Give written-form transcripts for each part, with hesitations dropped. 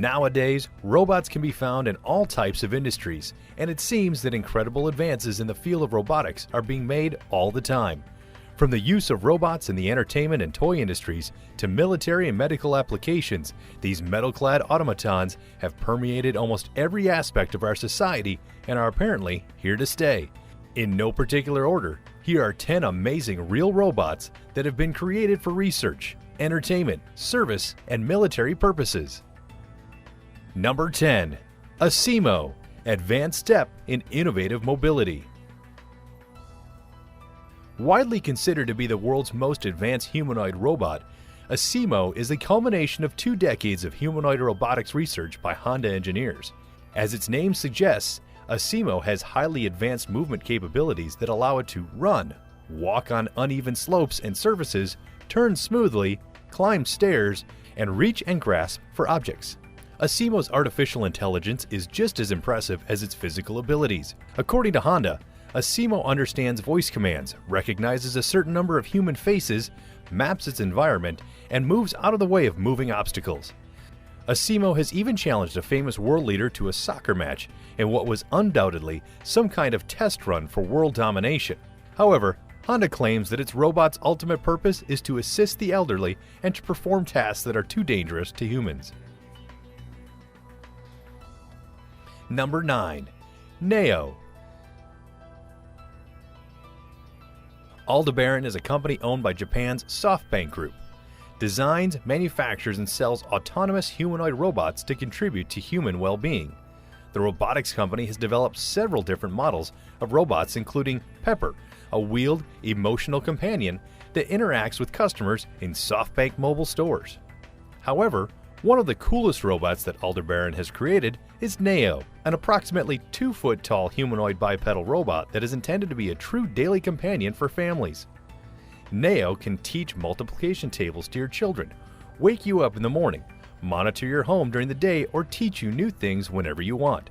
Nowadays, robots can be found in all types of industries, and it seems that incredible advances in the field of robotics are being made all the time. From the use of robots in the entertainment and toy industries to military and medical applications, these metal-clad automatons have permeated almost every aspect of our society and are apparently here to stay. In no particular order, here are 10 amazing real robots that have been created for research, entertainment, service, and military purposes. Number 10. ASIMO, Advanced Step in Innovative Mobility. Widely considered to be the world's most advanced humanoid robot, ASIMO is the culmination of 2 decades of humanoid robotics research by Honda engineers. As its name suggests, ASIMO has highly advanced movement capabilities that allow it to run, walk on uneven slopes and surfaces, turn smoothly, climb stairs, and reach and grasp for objects. ASIMO's artificial intelligence is just as impressive as its physical abilities. According to Honda, ASIMO understands voice commands, recognizes a certain number of human faces, maps its environment, and moves out of the way of moving obstacles. ASIMO has even challenged a famous world leader to a soccer match in what was undoubtedly some kind of test run for world domination. However, Honda claims that its robot's ultimate purpose is to assist the elderly and to perform tasks that are too dangerous to humans. Number 9. Neo. Aldebaran is a company owned by Japan's SoftBank Group. Designs, manufactures, and sells autonomous humanoid robots to contribute to human well-being. The robotics company has developed several different models of robots, including Pepper, a wheeled, emotional companion that interacts with customers in SoftBank mobile stores. However, one of the coolest robots that Aldebaran has created is Neo, an approximately 2-foot-tall humanoid bipedal robot that is intended to be a true daily companion for families. Neo can teach multiplication tables to your children, wake you up in the morning, monitor your home during the day, or teach you new things whenever you want.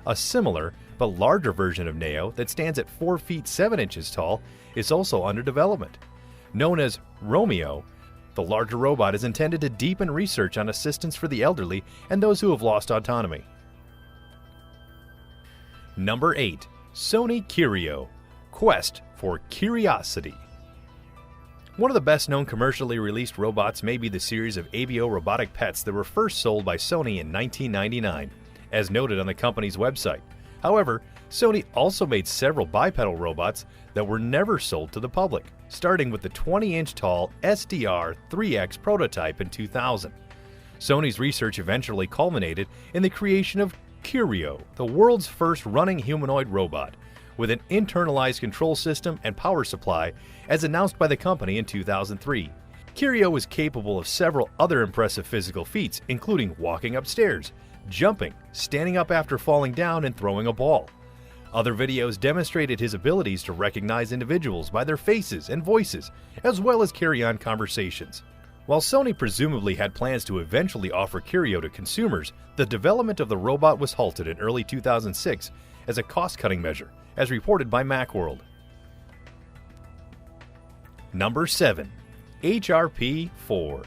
A similar but larger version of Neo that stands at 4 feet 7 inches tall is also under development. Known as Romeo, the larger robot is intended to deepen research on assistance for the elderly and those who have lost autonomy. Number 8. Sony Curio, Quest for Curiosity. One of the best-known commercially released robots may be the series of Avio robotic pets that were first sold by Sony in 1999, as noted on the company's website. However, Sony also made several bipedal robots that were never sold to the public, starting with the 20-inch tall SDR-3X prototype in 2000. Sony's research eventually culminated in the creation of Curio, the world's first running humanoid robot, with an internalized control system and power supply, as announced by the company in 2003. Curio is capable of several other impressive physical feats, including walking upstairs, jumping, standing up after falling down, and throwing a ball. Other videos demonstrated his abilities to recognize individuals by their faces and voices, as well as carry on conversations. While Sony presumably had plans to eventually offer Curio to consumers, the development of the robot was halted in early 2006 as a cost-cutting measure, as reported by Macworld. Number 7. HRP-4.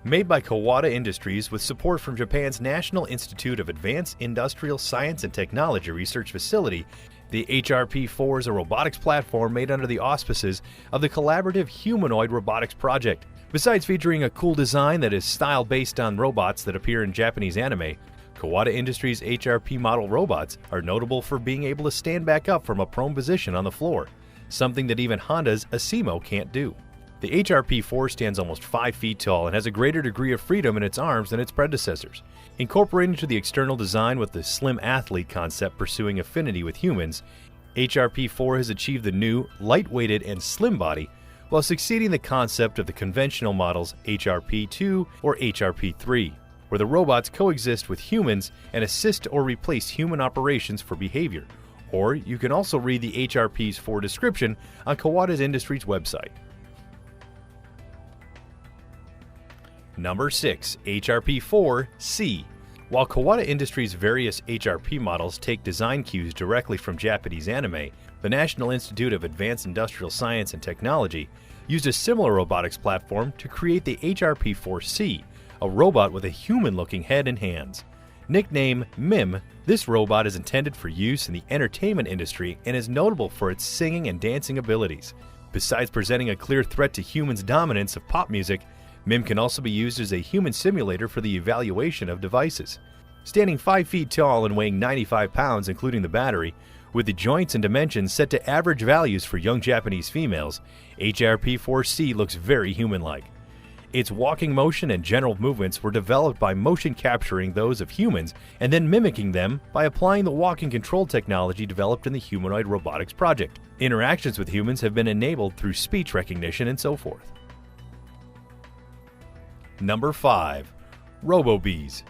Made by Kawada Industries with support from Japan's National Institute of Advanced Industrial Science and Technology Research Facility, the HRP-4 is a robotics platform made under the auspices of the Collaborative Humanoid Robotics Project. Besides featuring a cool design that is style based on robots that appear in Japanese anime, Kawada Industries' HRP model robots are notable for being able to stand back up from a prone position on the floor, something that even Honda's ASIMO can't do. The HRP-4 stands almost 5 feet tall and has a greater degree of freedom in its arms than its predecessors. Incorporated into the external design with the slim athlete concept pursuing affinity with humans, HRP-4 has achieved the new, light-weighted, and slim body while succeeding the concept of the conventional models HRP-2 or HRP-3, where the robots coexist with humans and assist or replace human operations for behavior. Or you can also read the HRP's 4 description on Kawada Industries' website. Number 6. HRP-4C. While Kawada Industries' various HRP models take design cues directly from Japanese anime, the National Institute of Advanced Industrial Science and Technology used a similar robotics platform to create the HRP-4C, a robot with a human-looking head and hands. Nicknamed MIM, this robot is intended for use in the entertainment industry and is notable for its singing and dancing abilities. Besides presenting a clear threat to humans' dominance of pop music, MIM can also be used as a human simulator for the evaluation of devices. Standing 5 feet tall and weighing 95 pounds including the battery, with the joints and dimensions set to average values for young Japanese females, HRP-4C looks very human-like. Its walking motion and general movements were developed by motion capturing those of humans and then mimicking them by applying the walking control technology developed in the Humanoid Robotics Project. Interactions with humans have been enabled through speech recognition and so forth. Number 5. Robo-Bees.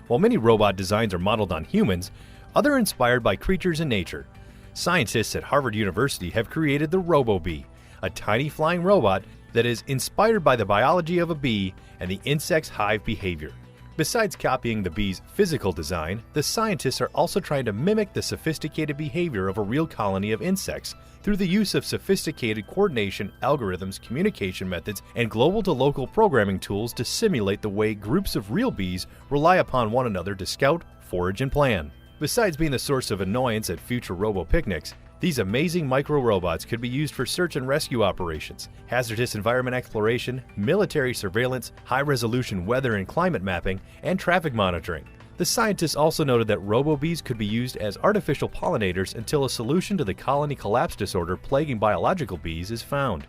While many robot designs are modeled on humans, others are inspired by creatures in nature. Scientists at Harvard University have created the Robo-Bee, a tiny flying robot that is inspired by the biology of a bee and the insect's hive behavior. Besides copying the bee's physical design, the scientists are also trying to mimic the sophisticated behavior of a real colony of insects through the use of sophisticated coordination, algorithms, communication methods, and global-to-local programming tools to simulate the way groups of real bees rely upon one another to scout, forage, and plan. Besides being the source of annoyance at future robo-picnics, these amazing micro-robots could be used for search and rescue operations, hazardous environment exploration, military surveillance, high-resolution weather and climate mapping, and traffic monitoring. The scientists also noted that robo-bees could be used as artificial pollinators until a solution to the colony collapse disorder plaguing biological bees is found.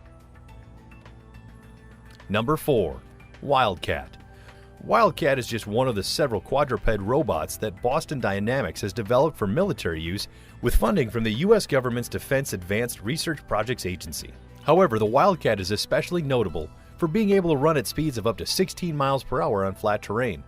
Number 4. Wildcat. Wildcat is just one of the several quadruped robots that Boston Dynamics has developed for military use with funding from the U.S. government's Defense Advanced Research Projects Agency. However, the Wildcat is especially notable for being able to run at speeds of up to 16 miles per hour on flat terrain.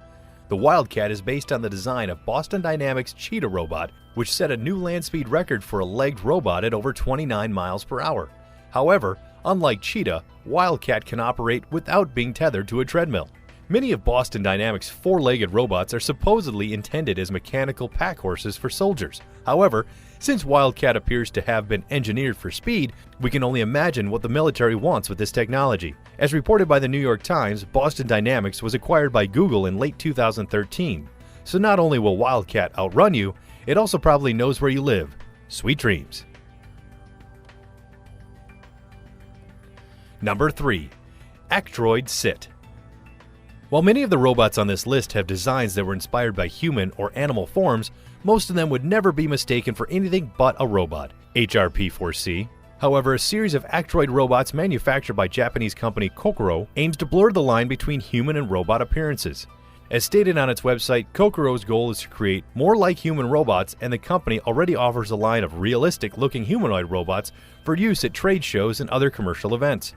The Wildcat is based on the design of Boston Dynamics' Cheetah robot, which set a new land speed record for a legged robot at over 29 miles per hour. However, unlike Cheetah, Wildcat can operate without being tethered to a treadmill. Many of Boston Dynamics' four-legged robots are supposedly intended as mechanical pack horses for soldiers. However, since Wildcat appears to have been engineered for speed, we can only imagine what the military wants with this technology. As reported by the New York Times, Boston Dynamics was acquired by Google in late 2013. So not only will Wildcat outrun you, it also probably knows where you live. Sweet dreams. Number 3. Actroid Sit. While many of the robots on this list have designs that were inspired by human or animal forms, most of them would never be mistaken for anything but a robot, HRP-4C. However, a series of Actroid robots manufactured by Japanese company Kokoro aims to blur the line between human and robot appearances. As stated on its website, Kokoro's goal is to create more like human robots, and the company already offers a line of realistic-looking humanoid robots for use at trade shows and other commercial events.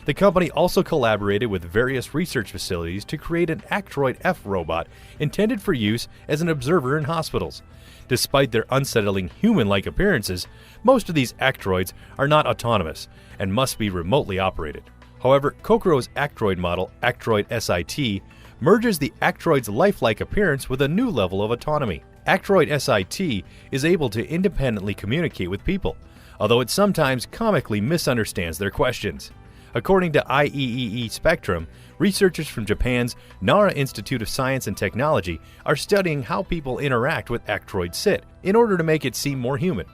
The company also collaborated with various research facilities to create an Actroid F robot intended for use as an observer in hospitals. Despite their unsettling human-like appearances, most of these Actroids are not autonomous and must be remotely operated. However, Kokoro's Actroid model, Actroid SIT, merges the Actroid's lifelike appearance with a new level of autonomy. Actroid SIT is able to independently communicate with people, although it sometimes comically misunderstands their questions. According to IEEE Spectrum, researchers from Japan's Nara Institute of Science and Technology are studying how people interact with Actroid Sit in order to make it seem more human.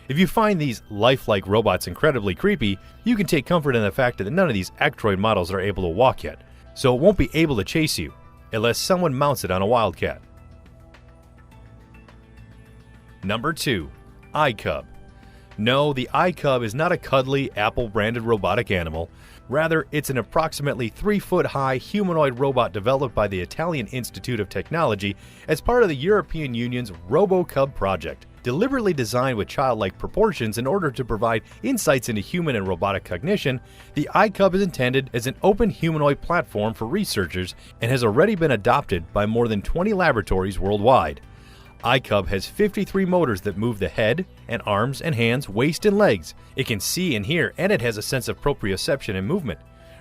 If you find these lifelike robots incredibly creepy, you can take comfort in the fact that none of these Actroid models are able to walk yet, so it won't be able to chase you, unless someone mounts it on a Wildcat. Number 2. iCub. No, the iCub is not a cuddly, Apple-branded robotic animal. Rather, it's an approximately 3-foot-high humanoid robot developed by the Italian Institute of Technology as part of the European Union's RoboCub project. Deliberately designed with childlike proportions in order to provide insights into human and robotic cognition, the iCub is intended as an open humanoid platform for researchers and has already been adopted by more than 20 laboratories worldwide. iCub has 53 motors that move the head and arms and hands, waist and legs. It can see and hear, and it has a sense of proprioception and movement.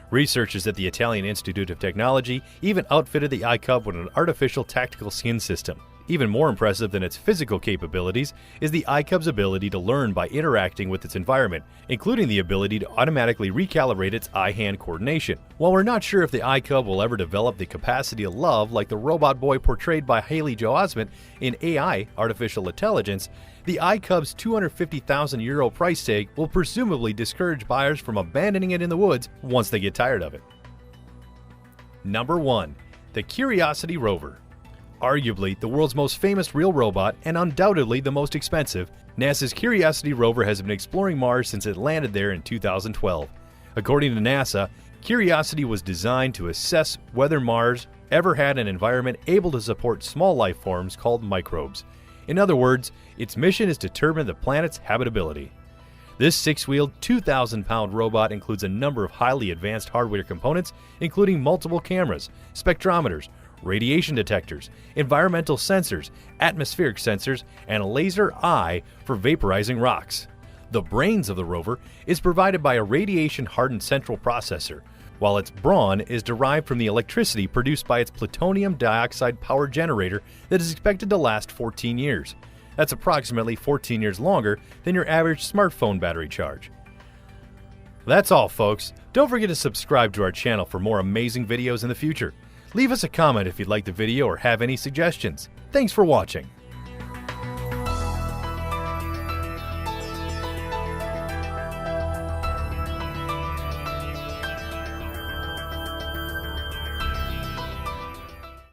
Researchers at the Italian Institute of Technology even outfitted the iCub with an artificial tactical skin system. Even more impressive than its physical capabilities is the iCub's ability to learn by interacting with its environment, including the ability to automatically recalibrate its eye-hand coordination. While we're not sure if the iCub will ever develop the capacity to love like the robot boy portrayed by Haley Joel Osment in AI, Artificial Intelligence, the iCub's €250,000 price tag will presumably discourage buyers from abandoning it in the woods once they get tired of it. Number 1. The Curiosity Rover. Arguably the world's most famous real robot and undoubtedly the most expensive, NASA's Curiosity rover has been exploring Mars since it landed there in 2012. According to NASA, Curiosity was designed to assess whether Mars ever had an environment able to support small life forms called microbes. In other words, its mission is to determine the planet's habitability. This six-wheeled, 2,000-pound robot includes a number of highly advanced hardware components, including multiple cameras, spectrometers, radiation detectors, environmental sensors, atmospheric sensors, and a laser eye for vaporizing rocks. The brains of the rover is provided by a radiation-hardened central processor, while its brawn is derived from the electricity produced by its plutonium dioxide power generator that is expected to last 14 years. That's approximately 14 years longer than your average smartphone battery charge. That's all, folks. Don't forget to subscribe to our channel for more amazing videos in the future. Leave us a comment if you'd like the video or have any suggestions. Thanks for watching.